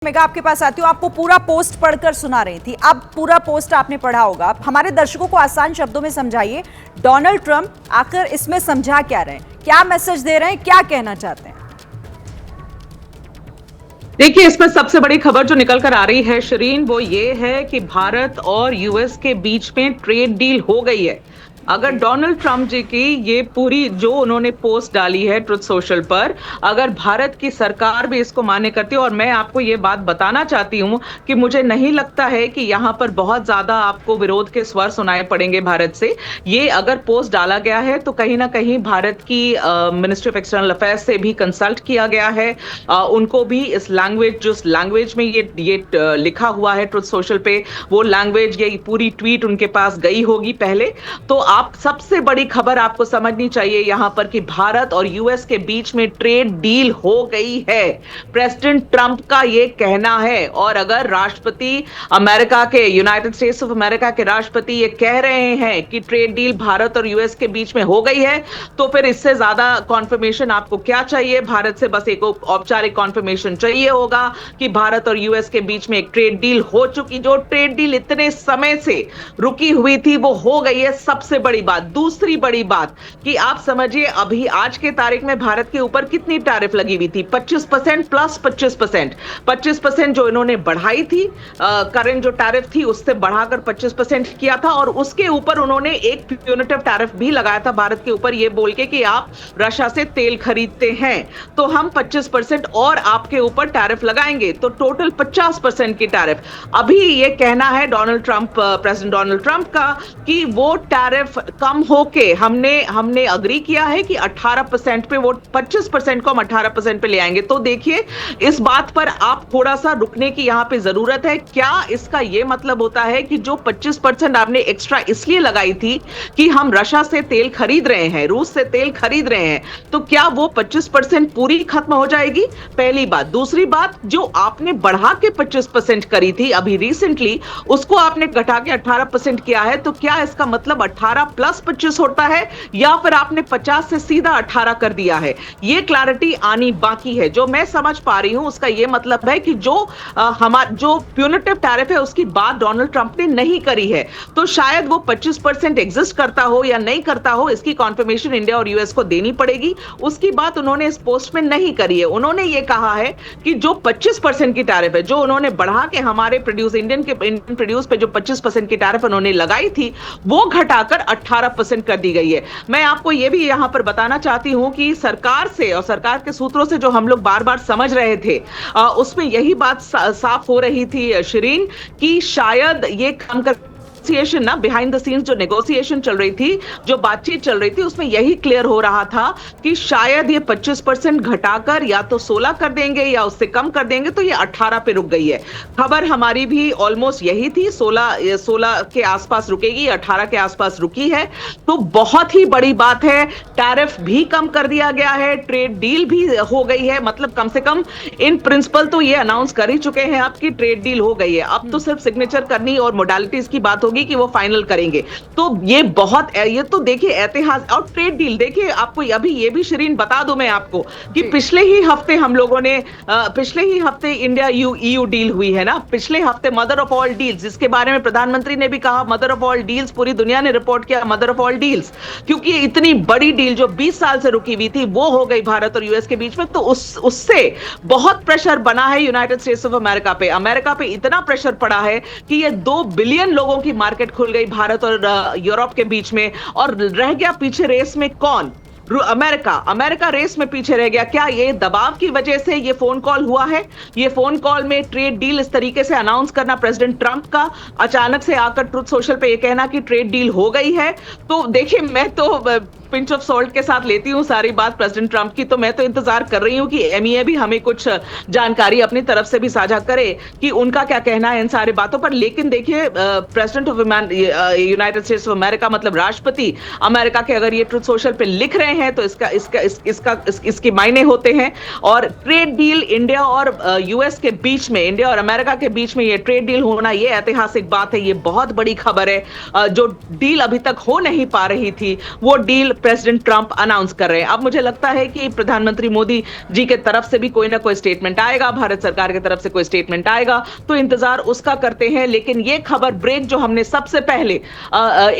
Mega आपके पास आती हूँ। आपको पूरा पोस्ट पढ़कर सुना रही थी। अब पूरा पोस्ट आपने पढ़ा होगा। हमारे दर्शकों को आसान शब्दों में समझाइए, डोनाल्ड ट्रंप आकर इसमें समझा क्या रहे हैं, क्या मैसेज दे रहे हैं, क्या कहना चाहते हैं? देखिए, इसमें सबसे बड़ी खबर जो निकल कर आ रही है शरीन, वो ये है कि भारत और यूएस के बीच में ट्रेड डील हो गई है। अगर डोनाल्ड ट्रंप जी की ये पूरी जो उन्होंने पोस्ट डाली है ट्रुथ सोशल पर, अगर भारत की सरकार भी इसको मान्य करती है, और मैं आपको ये बात बताना चाहती हूं कि मुझे नहीं लगता है कि यहां पर बहुत ज्यादा आपको विरोध के स्वर सुनाए पड़ेंगे भारत से। ये अगर पोस्ट डाला गया है तो कहीं ना कहीं भारत की मिनिस्ट्री ऑफ एक्सटर्नल अफेयर्स से भी कंसल्ट किया गया है। उनको भी इस लैंग्वेज, जो लैंग्वेज में ये लिखा हुआ है ट्रुथ सोशल पे, वो लैंग्वेज, ये पूरी ट्वीट उनके पास गई होगी पहले। तो आप सबसे बड़ी खबर आपको समझनी चाहिए यहां पर कि भारत और यूएस के बीच में ट्रेड डील हो गई है। प्रेसिडेंट ट्रंप का यह कहना है, और अगर राष्ट्रपति अमेरिका के, यूनाइटेड स्टेट्स ऑफ अमेरिका के राष्ट्रपति ये कह रहे हैं कि ट्रेड डील भारत और यूएस के बीच में हो गई है, तो फिर इससे ज्यादा कॉन्फर्मेशन आपको क्या चाहिए? भारत से बस एक औपचारिक कॉन्फर्मेशन चाहिए होगा कि भारत और यूएस के बीच में एक ट्रेड डील हो चुकी। जो ट्रेड डील इतने समय से रुकी हुई थी वो हो गई है। सबसे बड़ी बात, दूसरी बड़ी बात कि आप समझिए अभी आज के तारीख में भारत के ऊपर कितनी टैरिफ लगी हुई थी? 25% प्लस 25%। 25% जो इन्होंने बढ़ाई थी, करंट जो टैरिफ थी उससे बढ़ाकर 25% किया था, और उसके ऊपर उन्होंने एक प्यूनिटिव टैरिफ भी लगाया था भारत के ऊपर, ये बोल के कि आप रशिया से तेल खरीदते हैं तो हम 25% और आपके ऊपर टैरिफ लगाएंगे, तो टोटल 50% की टैरिफ। अभी ये कहना है Donald Trump, president Donald Trump का, कि वो टैरिफ कम होके हमने अग्री किया है कि 18% पे, वो 25% को हम 18% पे ले आएंगे। तो देखिए, इस बात पर आप थोड़ा सा रुकने की यहां पे जरूरत है। क्या इसका यह मतलब होता है कि जो 25% आपने एक्स्ट्रा इसलिए लगाई थी कि हम रशिया से तेल खरीद रहे हैं, रूस से तेल खरीद रहे हैं, तो क्या वो 25% पूरी खत्म हो जाएगी? पहली बात। दूसरी बात, जो आपने बढ़ा के 25% करी थी अभी रिसेंटली, उसको आपने घटा के 18% किया है, तो क्या इसका मतलब 18 प्लस 25 होता है, या फिर आपने 50 से सीधा 18 कर दिया है? ये क्लैरिटी आनी बाकी है। जो मैं समझ पा रही हूं उसका यह मतलब है कि जो हमारा जो प्यूनिटिव टैरिफ है उसकी बात डोनाल्ड ट्रंप ने नहीं करी है, तो शायद वो 25% एग्जिस्ट करता हो या नहीं करता हो, इसकी कॉन्फर्मेशन इंडिया और यूएस को देनी पड़ेगी। उसकी बात उन्होंने इस पोस्ट में नहीं करी है। उन्होंने ये कहा है कि जो 25% की टैरिफ है, जो उन्होंने बढ़ा के हमारे इंडियन प्रोड्यूस पे जो 25% की टैरिफ उन्होंने लगाई थी, वो घटाकर 18% कर दी गई है। मैं आपको यह भी यहां पर बताना चाहती हूं कि सरकार से और सरकार के सूत्रों से जो हम लोग बार बार समझ रहे थे, उसमें यही बात साफ हो रही थी शरीन, कि शायद ये काम कर ना, बिहाइंड द सीन्स जो नेगोशिएशन चल रही थी, जो बातचीत चल रही थी, उसमें यही क्लियर हो रहा था कि शायद ये 25% घटाकर या तो 16 कर देंगे या उससे कम कर देंगे, तो ये 18 पे रुक गई है। खबर हमारी भी ऑलमोस्ट यही थी, 16 के आसपास रुकेगी, 18 के आसपास रुकी है। तो बहुत ही बड़ी बात है। टैरिफ भी कम कर दिया गया है, ट्रेड डील भी हो गई है, मतलब कम से कम इन प्रिंसिपल तो ये अनाउंस कर ही चुके हैं अब कि ट्रेड डील हो गई है। अब तो सिर्फ सिग्नेचर करनी और मोडालिटीज की बात होगी कि वो फाइनल करेंगे। तो ये तो देखिए ऐतिहासिक। और ट्रेड डील देखिए, आपको अभी ये भी शरीन बता दूं मैं आपको कि पिछले ही हफ्ते हम लोगों ने पिछले ही हफ्ते इंडिया ईयू डील हुई है ना, पिछले हफ्ते मदर ऑफ ऑल डील्स, जिसके बारे में प्रधानमंत्री ने भी कहा मदर ऑफ ऑल डील्स, पूरी दुनिया ने रिपोर्ट किया मदर ऑफ ऑल डील्स, क्योंकि इतनी बड़ी डील जो 20 साल से रुकी हुई थी वो हो गई भारत और यूएस के बीच में। तो उससे बहुत प्रेशर बना है यूनाइटेड स्टेट्स ऑफ अमेरिका पे। अमेरिका पे इतना प्रेशर पड़ा है कि ये 2 बिलियन लोगों की मार्केट खुल गई भारत और यूरोप के बीच में, और रह गया पीछे रेस में कौन? अमेरिका रेस में पीछे रह गया। क्या ये दबाव की वजह से ये फोन कॉल हुआ है? ये फोन कॉल में ट्रेड डील इस तरीके से अनाउंस करना प्रेसिडेंट ट्रंप का, अचानक से आकर ट्रुथ सोशल पे ये कहना कि ट्रेड डील हो गई है, तो देखिए, मैं तो पिंच ऑफ सॉल्ट के साथ लेती हूं सारी बात प्रेसिडेंट ट्रंप की। तो मैं तो इंतजार कर रही हूं कि एमईए भी हमें कुछ जानकारी अपनी तरफ से भी साझा करे कि उनका क्या कहना है इन सारी बातों पर। लेकिन देखिए, president of United states of America, मतलब राष्ट्रपति अमेरिका के, अगर ये ट्रुथ सोशल पे लिख रहे हैं तो इसके मायने होते हैं। और ट्रेड डील इंडिया और यूएस के बीच में, इंडिया और अमेरिका के बीच में ये ट्रेड डील होना, ये ऐतिहासिक बात है, ये बहुत बड़ी खबर है। जो डील अभी तक हो नहीं पा रही थी, वो डील प्रेसिडेंट ट्रंप अनाउंस कर रहे हैं। अब मुझे लगता है कि प्रधानमंत्री मोदी जी के तरफ से भी कोई ना कोई स्टेटमेंट आएगा, भारत सरकार की तरफ से कोई स्टेटमेंट आएगा, तो इंतजार उसका करते हैं। लेकिन ये खबर ब्रेक जो हमने सबसे पहले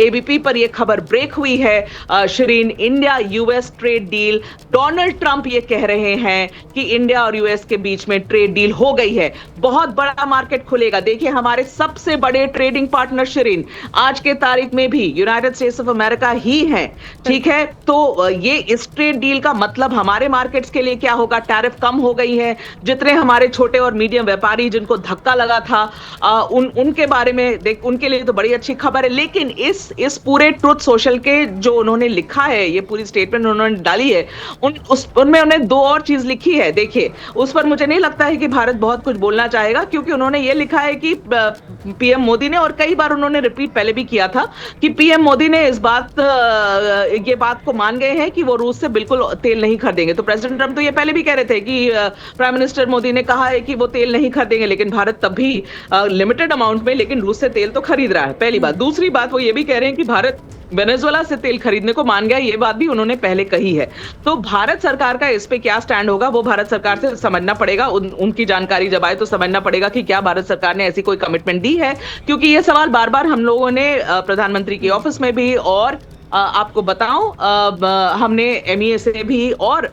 एबीपी पर ये खबर ब्रेक हुई है Shirin, India US trade deal, Donald Trump ये कह रहे हैं कि इंडिया और यूएस के बीच में ट्रेड डील हो गई है, बहुत बड़ा मार्केट खुलेगा। देखिए हमारे सबसे बड़े ट्रेडिंग पार्टनर शिरीन आज के तारीख में भी यूनाइटेड स्टेट्स ऑफ अमेरिका ही है, ठीक है। तो ये इस ट्रेड डील का मतलब हमारे मार्केट्स के लिए क्या होगा? टैरिफ कम हो गई है, जितने हमारे छोटे और मीडियम व्यापारी जिनको धक्का लगा था उनके बारे में उनके लिए तो बड़ी अच्छी खबर है। लेकिन इस पूरे ट्रुथ सोशल के जो उन्होंने लिखा है, ये पूरी स्टेटमेंट उन्होंने डाली है, उनमें उन्होंने दो और चीज लिखी है। देखिए उस पर मुझे नहीं लगता है कि भारत बहुत कुछ बोलना चाहेगा, क्योंकि उन्होंने ये लिखा है कि पीएम मोदी ने, और कई बार उन्होंने रिपीट पहले भी किया था कि पीएम मोदी ने ये बात को मान गए हैं कि वो रूस से बिल्कुल तेल नहीं खरीदेंगे। तो प्रेसिडेंट ट्रंप तो ये पहले भी कह रहे थे कि प्राइम मिनिस्टर मोदी ने कहा है कि वो तेल नहीं खरीदेंगे, लेकिन भारत तब भी लिमिटेड अमाउंट में लेकिन रूस से तेल तो खरीद रहा है, पहली बात। दूसरी बात वो ये भी कह रहे हैं कि भारत वेनेजुएला से तेल खरीदने को मान गया, ये बात भी उन्होंने पहले कही है। तो भारत सरकार का इस पे क्या स्टैंड होगा वो भारत सरकार से समझना पड़ेगा, उनकी जानकारी जब आए तो समझना पड़ेगा कि क्या भारत सरकार ने ऐसी कोई कमिटमेंट दी है, क्योंकि ये सवाल बार बार हम लोगों ने प्रधानमंत्री के ऑफिस में भी, और आपको बताऊं हमने एमईए से भी, और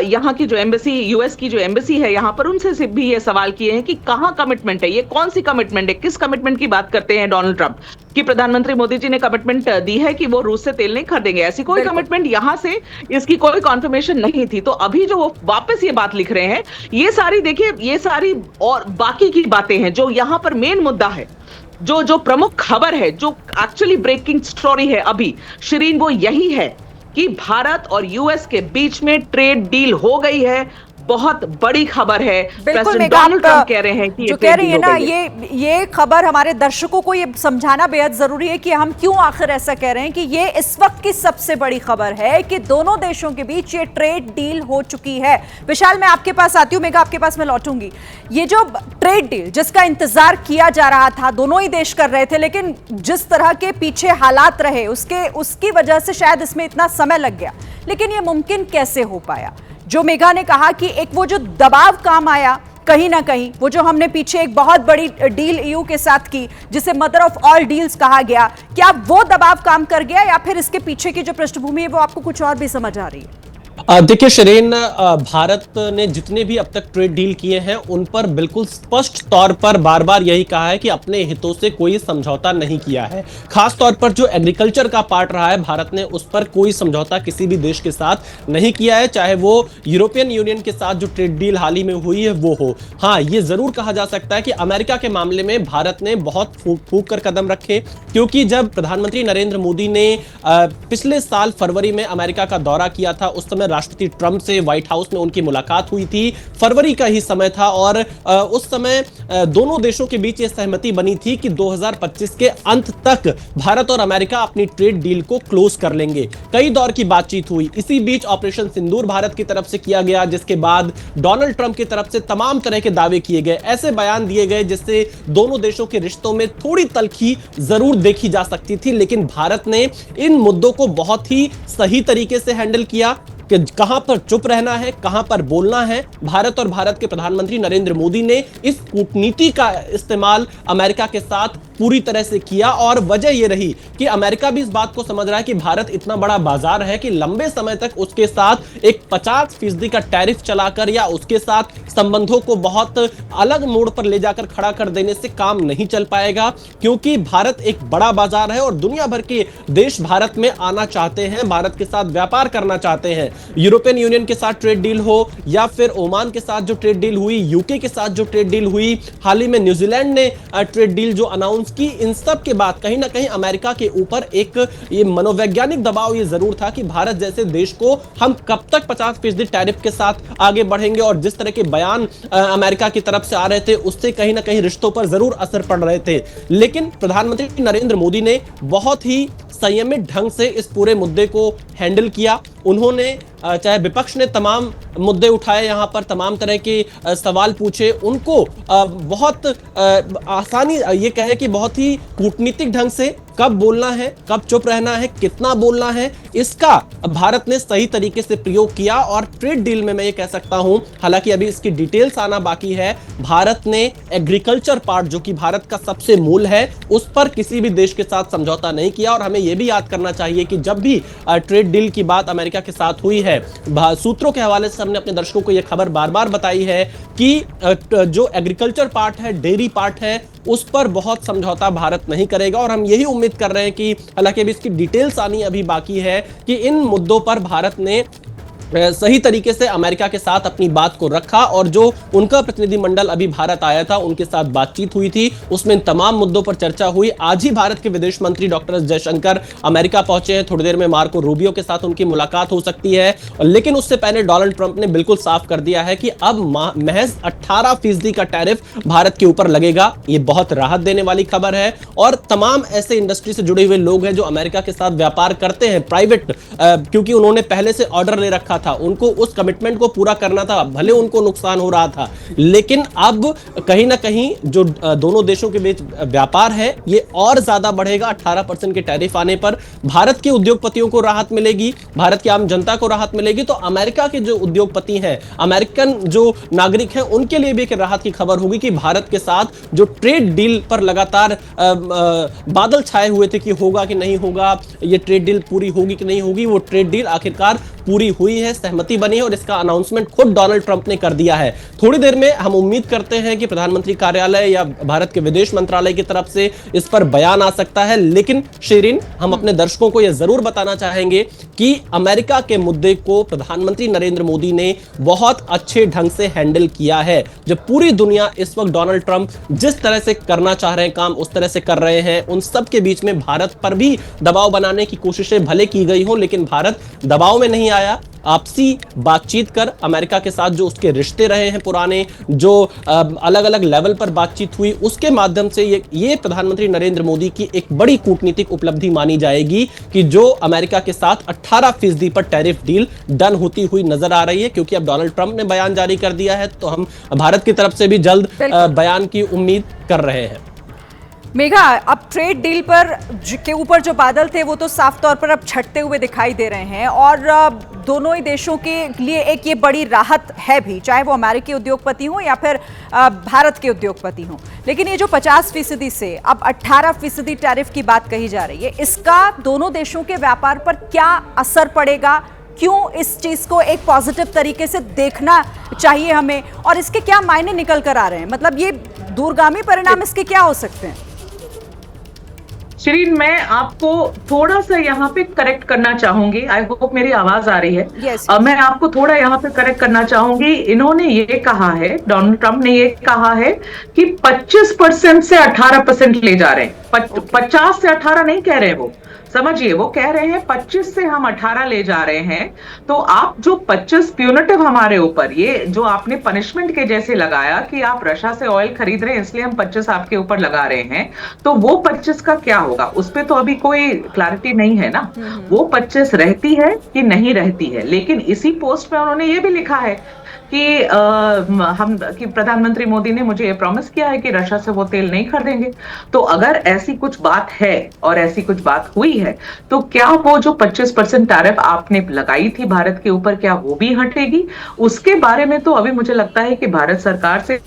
यहाँ की जो एम्बेसी, यूएस की जो एम्बेसी है यहाँ पर, उनसे से भी ये सवाल किए हैं कि कहाँ कमिटमेंट है, ये कौन सी कमिटमेंट है, किस कमिटमेंट की बात करते हैं डोनाल्ड ट्रंप, कि प्रधानमंत्री मोदी जी ने कमिटमेंट दी है कि वो रूस से तेल नहीं खरीदेंगे। ऐसी कोई कमिटमेंट यहाँ से इसकी कोई कॉन्फर्मेशन नहीं थी। तो अभी जो वो वापस ये बात लिख रहे हैं, ये सारी देखिए, ये सारी और बाकी की बातें हैं। जो यहाँ पर मेन मुद्दा है, जो प्रमुख खबर है, जो एक्चुअली ब्रेकिंग स्टोरी है अभी शिरीन, वो यही है कि भारत और यूएस के बीच में ट्रेड डील हो गई है। बहुत बड़ी खबर है। बिल्कुल डोनाल्ड ट्रंप कह रहे हैं कि जो कह रही है ना, ये खबर हमारे दर्शकों को ये समझाना बेहद जरूरी है कि हम क्यों आखिर ऐसा कह रहे हैं कि ये इस वक्त की सबसे बड़ी खबर है कि दोनों देशों के बीच ये ट्रेड डील हो चुकी है। विशाल, मैं आपके पास आती हूँ, मेघा आपके पास मैं लौटूंगी। ये जो ट्रेड डील जिसका इंतजार किया जा रहा था, दोनों ही देश कर रहे थे, लेकिन जिस तरह के पीछे हालात रहे उसकी वजह से शायद इसमें इतना समय लग गया। लेकिन ये मुमकिन कैसे हो पाया? जो मेघा ने कहा कि एक वो जो दबाव काम आया कहीं ना कहीं, वो जो हमने पीछे एक बहुत बड़ी डील ईयू के साथ की जिसे मदर ऑफ ऑल डील्स कहा गया, क्या वो दबाव काम कर गया या फिर इसके पीछे की जो पृष्ठभूमि है वो आपको कुछ और भी समझ आ रही है? देखिए शिरीन, भारत ने जितने भी अब तक ट्रेड डील किए हैं उन पर बिल्कुल स्पष्ट तौर पर बार बार यही कहा है कि अपने हितों से कोई समझौता नहीं किया है। खास तौर पर जो एग्रीकल्चर का पार्ट रहा है, भारत ने उस पर कोई समझौता किसी भी देश के साथ नहीं किया है, चाहे वो यूरोपियन यूनियन के साथ जो ट्रेड डील हाल ही में हुई है वो हो। हाँ, ये जरूर कहा जा सकता है कि अमेरिका के मामले में भारत ने बहुत फूंक कर कदम रखे, क्योंकि जब प्रधानमंत्री नरेंद्र मोदी ने पिछले साल फरवरी में अमेरिका का दौरा किया था, उस समय राष्ट्रपति ट्रंप से व्हाइट हाउस में उनकी मुलाकात हुई थी। फरवरी का ही समय था और उस समय दोनों देशों के बीच यह सहमति बनी थी कि 2025 के अंत तक भारत और अमेरिका अपनी ट्रेड डील को क्लोज कर लेंगे। कई दौर की बातचीत हुई। इसी बीच ऑपरेशन सिंदूर भारत की तरफ से किया गया, जिसके बाद डोनाल्ड ट्रंप की तरफ से तमाम तरह के दावे किए गए, ऐसे बयान दिए गए जिससे दोनों देशों के रिश्तों में थोड़ी तल्खी जरूर देखी जा सकती थी। लेकिन भारत ने इन मुद्दों को बहुत ही सही तरीके से हैंडल किया कि कहां पर चुप रहना है, कहां पर बोलना है। भारत और भारत के प्रधानमंत्री नरेंद्र मोदी ने इस कूटनीति का इस्तेमाल अमेरिका के साथ पूरी तरह से किया, और वजह यह रही कि अमेरिका भी इस बात को समझ रहा है कि भारत इतना बड़ा बाजार है कि लंबे समय तक उसके साथ एक 50% का टैरिफ चलाकर या उसके साथ संबंधों को बहुत अलग मोड़ पर ले जाकर खड़ा कर देने से काम नहीं चल पाएगा, क्योंकि भारत एक बड़ा बाजार है और दुनिया भर के देश भारत में आना चाहते हैं, भारत के साथ व्यापार करना चाहते हैं। यूरोपियन यूनियन के साथ ट्रेड डील हो या फिर ओमान के साथ जो ट्रेड डील हुई, यूके के साथ जो ट्रेड डील हुई, हाल ही में न्यूजीलैंड ने ट्रेड डील जो अनाउंस की, इन सब के बाद कहीं ना कहीं अमेरिका के ऊपर एक ये मनोवैज्ञानिक दबाव ये जरूर था कि भारत जैसे देश को हम कब तक 50% टैरिफ के साथ आगे बढ़ेंगे, और जिस तरह के बयान अमेरिका की तरफ से आ रहे थे उससे कहीं ना कहीं रिश्तों पर जरूर असर पड़ रहे थे। लेकिन प्रधानमंत्री नरेंद्र मोदी ने बहुत ही संयमित ढंग से इस पूरे मुद्दे को हैंडल किया। उन्होंने चाहे विपक्ष ने तमाम मुद्दे उठाए, यहाँ पर तमाम तरह के सवाल पूछे, उनको बहुत आसानी, ये कहे कि बहुत ही कूटनीतिक ढंग से कब बोलना है, कब चुप रहना है, कितना बोलना है, इसका भारत ने सही तरीके से प्रयोग किया। और ट्रेड डील में मैं ये कह सकता हूं, हालांकि अभी इसकी डिटेल्स आना बाकी है, भारत ने एग्रीकल्चर पार्ट, जो कि भारत का सबसे मूल है, उस पर किसी भी देश के साथ समझौता नहीं किया। और हमें यह भी याद करना चाहिए कि जब भी ट्रेड डील की बात अमेरिका के साथ हुई है, सूत्रों के हवाले से हमने अपने दर्शकों को यह खबर बार बार बताई है कि जो एग्रीकल्चर पार्ट है, डेयरी पार्ट है, उस पर बहुत समझौता भारत नहीं करेगा। और हम यही उम्मीद कर रहे हैं कि, हालांकि अभी इसकी डिटेल्स आनी अभी बाकी है, कि इन मुद्दों पर भारत ने सही तरीके से अमेरिका के साथ अपनी बात को रखा। और जो उनका प्रतिनिधिमंडल अभी भारत आया था, उनके साथ बातचीत हुई थी, उसमें इन तमाम मुद्दों पर चर्चा हुई। आज ही भारत के विदेश मंत्री डॉक्टर एस जयशंकर अमेरिका पहुंचे हैं, थोड़ी देर में मार्को रूबियो के साथ उनकी मुलाकात हो सकती है। लेकिन उससे पहले डोनाल्ड ट्रंप ने बिल्कुल साफ कर दिया है कि अब महज 18% का टैरिफ भारत के ऊपर लगेगा। ये बहुत राहत देने वाली खबर है। और तमाम ऐसे इंडस्ट्री से जुड़े हुए लोग हैं जो अमेरिका के साथ व्यापार करते हैं, प्राइवेट, क्योंकि उन्होंने पहले से ऑर्डर ले रखा था, उनको उस कमिटमेंट को पूरा करना था, भले उनको नुकसान हो रहा था, लेकिन अब कहीं ना कहीं जो दोनों देशों के बीच व्यापार है, ये और ज्यादा बढ़ेगा। 18% के टैरिफ आने पर भारत के उद्योगपतियों को राहत मिलेगी, भारत की आम जनता को राहत मिलेगी। तो अमेरिका के जो उद्योगपति हैं, अमेरिकन जो नागरिक हैं, उनके लिए भी एक राहत की खबर होगी कि भारत के साथ जो ट्रेड डील पर लगातार बादल छाए हुए थे कि होगा कि नहीं होगा, ये ट्रेड डील पूरी होगी कि नहीं होगी, वो ट्रेड डील आखिरकार पूरी हुई है, सहमति बनी है। और इसका अनाउंसमेंट खुद डोनाल्ड ट्रंप ने कर दिया है। थोड़ी देर में हम उम्मीद करते हैं कि प्रधानमंत्री कार्यालय या भारत के विदेश मंत्रालय की तरफ से इस पर बयान आ सकता है। लेकिन शिरीन, हम अपने दर्शकों को यह जरूर बताना चाहेंगे कि अमेरिका के मुद्दे को प्रधानमंत्री नरेंद्र मोदी ने बहुत अच्छे ढंग से हैंडल किया है। जब पूरी दुनिया इस वक्त डोनाल्ड ट्रंप जिस तरह से करना चाह रहे हैं काम, उस तरह से कर रहे हैं, उन सब के बीच में भारत पर भी दबाव बनाने की कोशिशें भले की गई हो, लेकिन भारत दबाव में नहीं आया। आपसी बातचीत कर अमेरिका के साथ जो उसके रिश्ते रहे हैं पुराने, जो अलग अलग लेवल पर बातचीत हुई, उसके माध्यम से ये प्रधानमंत्री नरेंद्र मोदी की एक बड़ी कूटनीतिक उपलब्धि मानी जाएगी कि जो अमेरिका के साथ 18% पर टैरिफ डील डन होती हुई नजर आ रही है। क्योंकि अब डोनाल्ड ट्रंप ने बयान जारी कर दिया है, तो हम भारत की तरफ से भी जल्द बयान की उम्मीद कर रहे हैं। मेघा, अब ट्रेड डील पर के ऊपर जो बादल थे वो तो साफ तौर पर अब छटते हुए दिखाई दे रहे हैं, और दोनों ही देशों के लिए एक ये बड़ी राहत है भी, चाहे वो अमेरिकी उद्योगपति हो या फिर भारत के उद्योगपति हो। लेकिन ये जो 50% से अब 18% टैरिफ की बात कही जा रही है, इसका दोनों देशों के व्यापार पर क्या असर पड़ेगा? क्यों इस चीज को एक पॉजिटिव तरीके से देखना चाहिए हमें, और इसके क्या मायने निकल कर आ रहे हैं? मतलब ये दूरगामी परिणाम इसके क्या हो सकते हैं? शिरीन, मैं आपको थोड़ा सा यहाँ पे करेक्ट करना चाहूंगी। आई होप मेरी आवाज आ रही है। yes. मैं आपको थोड़ा यहाँ पे करेक्ट करना चाहूंगी। इन्होंने ये कहा है, डोनाल्ड ट्रंप ने ये कहा है कि 25% से 18% ले जा रहे हैं। 50 से 18 नहीं कह रहे वो, समझिए, वो कह रहे हैं 25 से हम 18 ले जा रहे हैं। तो आप जो 25 प्यूनिटिव हमारे ऊपर, ये जो आपने पनिशमेंट के जैसे लगाया कि आप रशिया से ऑयल खरीद रहे हैं इसलिए हम 25 आपके ऊपर लगा रहे हैं, तो वो 25 का क्या होगा, उस पर तो अभी कोई क्लैरिटी नहीं है ना। वो 25 रहती है कि नहीं रहती है। लेकिन इसी पोस्ट में उन्होंने ये भी लिखा है कि प्रधानमंत्री मोदी ने मुझे ये प्रॉमिस किया है कि रशिया से वो तेल नहीं खरीदेंगे। तो अगर ऐसी कुछ बात है और ऐसी कुछ बात हुई है, तो क्या वो जो 25% टैरिफ आपने लगाई थी भारत के ऊपर, क्या वो भी हटेगी? उसके बारे में तो अभी मुझे लगता है कि भारत सरकार से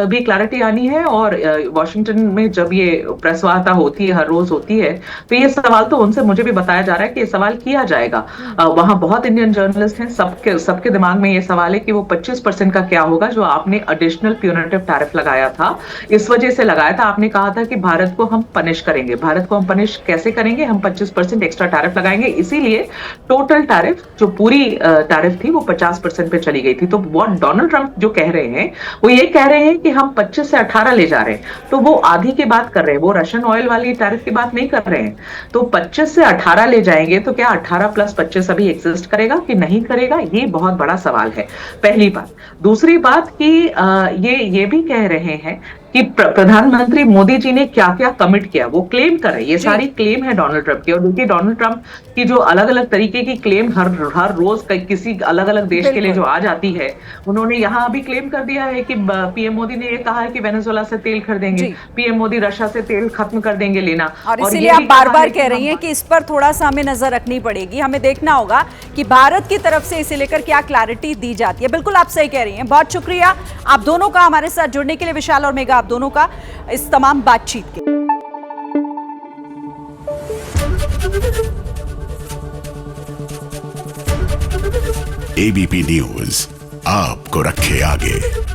भी क्लैरिटी आनी है। और वॉशिंगटन में जब ये प्रेस वार्ता होती है, हर रोज होती है, तो ये सवाल तो उनसे मुझे भी बताया जा रहा है कि ये सवाल किया जाएगा। वहां बहुत इंडियन जर्नलिस्ट हैं, सबके दिमाग में ये सवाल है कि वो 25% का क्या होगा जो आपने एडिशनल प्यूनिटिव टैरिफ लगाया था। इस वजह से लगाया था, आपने कहा था कि भारत को हम पनिश करेंगे। भारत को हम पनिश कैसे करेंगे? हम 25% एक्स्ट्रा टैरिफ लगाएंगे। इसीलिए टोटल टैरिफ, जो पूरी टैरिफ थी, वो 50% पे चली गई थी। तो वो डोनाल्ड ट्रंप जो कह रहे हैं, वो ये कह रहे हैं कि हम 25 से 18 ले जा रहे हैं। तो वो आधी की बात कर रहे हैं, वो रशियन ऑयल वाली टैरिफ की बात नहीं कर रहे हैं। तो 25 से 18 ले जाएंगे तो क्या 18 प्लस 25 अभी एग्जिस्ट करेगा कि नहीं करेगा? ये बहुत बड़ा सवाल है, पहली बात। दूसरी बात कि ये भी कह रहे हैं कि प्रधानमंत्री मोदी जी ने क्या क्या कमिट किया, वो क्लेम करे। ये सारी क्लेम है डोनाल्ड ट्रंप की। और देखिए डोनाल्ड ट्रंप की जो अलग अलग तरीके की क्लेम हर रोज किसी अलग अलग देश के लिए जो आ जाती है, उन्होंने यहाँ अभी क्लेम कर दिया है कि पीएम मोदी ने ये कहा है कि वेनेजुएला से तेल खरीदेंगे, पीएम मोदी रशिया से तेल खत्म कर देंगे लेना। और इसीलिए आप बार बार कह रही हैं कि इस पर थोड़ा सा हमें नजर रखनी पड़ेगी, हमें देखना होगा कि भारत की तरफ से इसे लेकर क्या क्लैरिटी दी जाती है। बिल्कुल आप सही कह रही हैं। बहुत शुक्रिया आप दोनों का हमारे साथ जुड़ने के लिए, विशाल और मेघा, आप दोनों का इस तमाम बातचीत के। एबीपी न्यूज आपको रखे आगे।